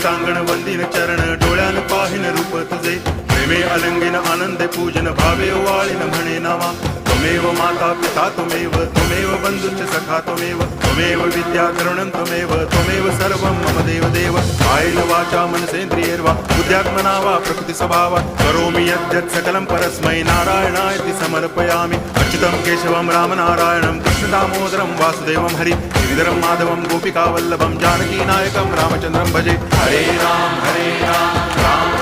टांगण वंदिन चरण डोळ्यान पाहिन रूप तुझे प्रेमे अलंगिन आनंदे पूजन भावे वाळीन म्हणे नावा त्वमेव माता पिता त्वमेव बंधुश्च सखा त्वमेव विद्या करुणं त्वमेव सर्वं मम देव कायेन वाचा मनसेन्द्रियैर्वा बुद्ध्यात्मना वा प्रकृति स्वभावात् करोमि यद्यत् सकलं परस्मै नारायणायति समर्पयामि अच्युतं केशवं रामनारायणं कृष्णदामोदरं वासुदेवं हरि गिरिधरं माधवं गोपिकावल्लभं जानकीनायकं रामचन्द्रं भजे हरे राम राम